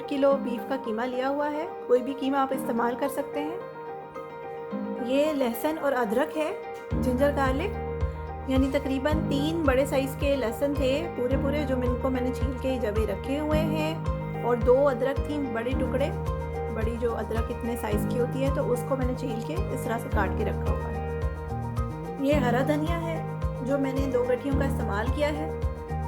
Kilo beef का कीमा लिया हुआ है, कोई भी कीमा आप इस्तेमाल कर सकते हैं। ये लहसुन और अदरक है, जिंजर गार्लिक, यानी तकरीबन 3 बड़े साइज़ के लहसुन थे पूरे जो मैंने छील के जबे रखे हुए हैं, और 2 अदरक थी बड़े टुकड़े, बड़ी जो अदरक इतने साइज़ की होती है, तो उसको मैंने छील के इस तरह से काट के रखा हुआ है। ये हरा धनिया है जो मैंने 2 गठियों का इस्तेमाल किया है,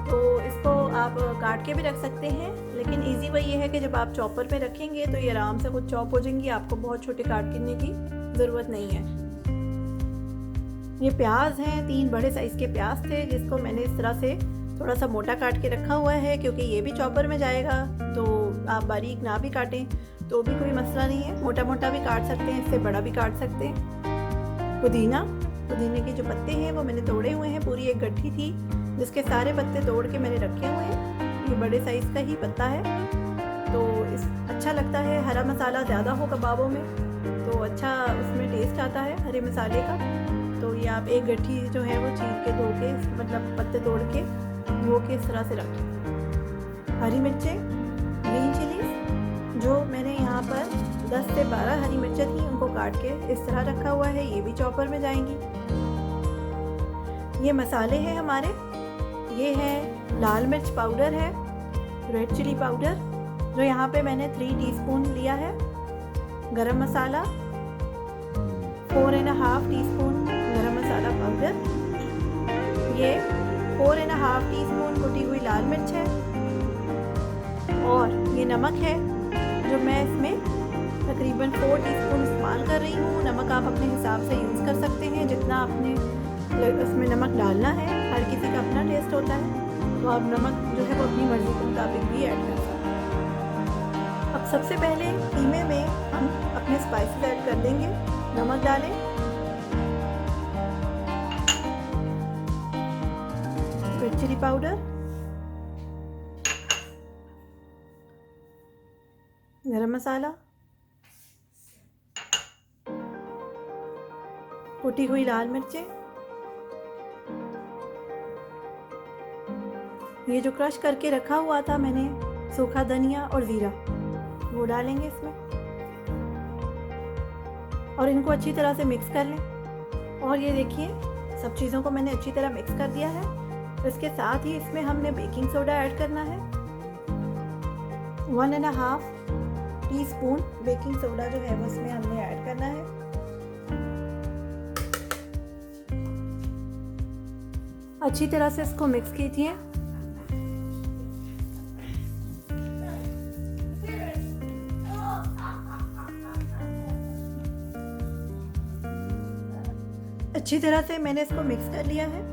तो इसको आप काट के भी रख सकते हैं, लेकिन इजी वे ये है कि जब आप चॉपर पे रखेंगे तो ये आराम से खुद चॉप हो जाएंगी, आपको बहुत छोटे काटने की ज़रूरत नहीं है। ये प्याज हैं, 3 बड़े साइज़ के प्याज थे जिसको मैंने इस तरह से थोड़ा सा मोटा काट के रखा हुआ है, क्योंकि ये भी चॉपर में जाएगा, तो आप बारीक ना भी काटें तो भी कोई मसला नहीं है, मोटा मोटा भी काट सकते हैं, इससे बड़ा भी काट सकते हैं। पुदीने के जो पत्ते हैं वो मैंने तोड़े हुए हैं, पूरी एक गट्ठी थी जिसके सारे पत्ते तोड़ के मैंने रखे हुए हैं। ये बड़े साइज़ का ही पत्ता है, तो अच्छा लगता है। हरा मसाला ज़्यादा हो कबाबों में तो अच्छा उसमें टेस्ट आता है हरे मसाले का। तो ये आप एक गट्ठी जो है वो छील के धो के, मतलब पत्ते तोड़ के धो के इस तरह से रखें। हरी मिर्चें, ग्रीन चिलीज जो मैंने यहाँ पर 10 से 12 हरी मिर्चें थी, उनको काट के इस तरह रखा हुआ है, ये भी चॉपर में जाएंगी। ये मसाले हैं हमारे, ये है लाल मिर्च पाउडर है, रेड चिली पाउडर जो यहाँ पे मैंने 3 टीस्पून लिया है, गरम मसाला 4.5 टीस्पून गरम मसाला पाउडर, ये 4.5 टीस्पून कुटी हुई लाल मिर्च है, और ये नमक है जो मैं इसमें तकरीबन 4 टीस्पून इस्तेमाल कर रही हूँ। नमक आप अपने हिसाब से यूज़ कर सकते हैं, जितना आपने उसमें नमक डालना है, हर किसी का अपना टेस्ट होता है, तो आप नमक जो है वो अपनी मर्ज़ी के मुताबिक भी ऐड कर सकते हैं। अब सबसे पहले कीमे में हम अपने स्पाइसेस ऐड कर देंगे। नमक डालें, रेड चिली पाउडर, गरम मसाला, कुटी हुई लाल मिर्चें, ये जो क्रश करके रखा हुआ था मैंने सूखा धनिया और ज़ीरा, वो डालेंगे इसमें, और इनको अच्छी तरह से मिक्स कर लें। और ये देखिए सब चीज़ों को मैंने अच्छी तरह मिक्स कर दिया है। इसके साथ ही इसमें हमने बेकिंग सोडा ऐड करना है, 1.5 टीस्पून बेकिंग सोडा जो है वो इसमें हमने ऐड करना है। अच्छी तरह से इसको मिक्स कीजिए। अच्छी तरह से मैंने इसको मिक्स कर लिया है।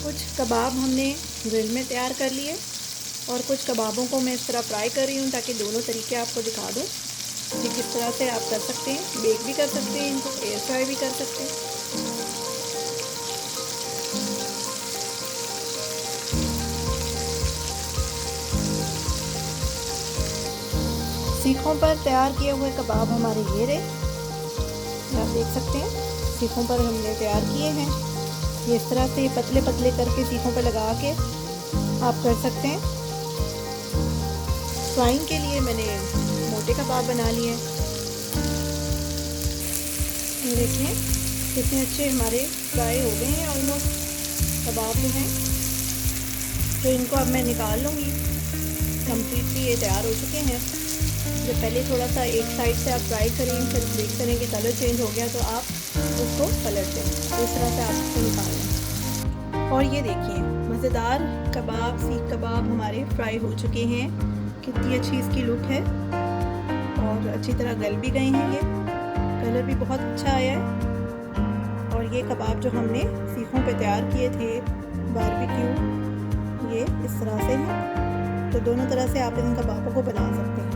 कुछ कबाब हमने ग्रिल में तैयार कर लिए, और कुछ कबाबों को मैं इस तरह फ्राई कर रही हूँ ताकि दोनों तरीके आपको दिखा दूँ कि किस तरह से आप कर सकते हैं। बेक भी कर सकते हैं, इनको एयर फ्राई भी कर सकते हैं। सीखों पर तैयार किए हुए कबाब हमारे ये रहे, आप देख सकते हैं सीखों पर हमने तैयार किए हैं। ये इस तरह से पतले पतले करके सीखों पर लगा के आप कर सकते हैं। फ्राइंग के लिए मैंने मोटे कबाब बना लिए। ये देखिए कितने अच्छे हमारे फ्राई हो गए हैं ऑलमोस्ट कबाब जो हैं। तो इनको अब मैं निकाल लूँगी। कम्प्लीटली ये तैयार हो चुके हैं। जब पहले थोड़ा सा एक साइड से आप फ्राई करें, फिर देख करें कि कलर चेंज हो गया तो आप उसको पलट दें। तो इस तरह से आप इसको निकाल लें। और ये देखिए मज़ेदार कबाब, सीख कबाब हमारे फ्राई हो चुके हैं। कितनी अच्छी इसकी लुक है और अच्छी तरह गल भी गए हैं। ये कलर भी बहुत अच्छा आया है। और ये कबाब जो हमने सीखों पे तैयार किए थे बारबेक्यू, ये इस तरह से है। तो दोनों तरह से आप इन कबाबों को बना सकते हैं।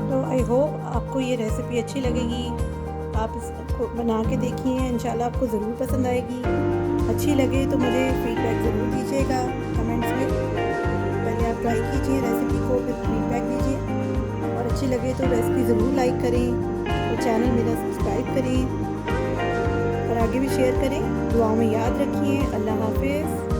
तो आई होप आपको ये रेसिपी अच्छी लगेगी। आप इसको बना के देखिए, इंशाल्लाह आपको ज़रूर पसंद आएगी। अच्छी लगे तो मुझे फीडबैक ज़रूर दीजिएगा कमेंट्स में। पहले आप ट्राई कीजिए रेसिपी को, फिर फीडबैक दीजिए। और अच्छी लगे तो रेसिपी ज़रूर लाइक करें और चैनल मेरा सब्सक्राइब करें और आगे भी शेयर करें। दुआओं में याद रखिए। अल्लाह हाफिज़।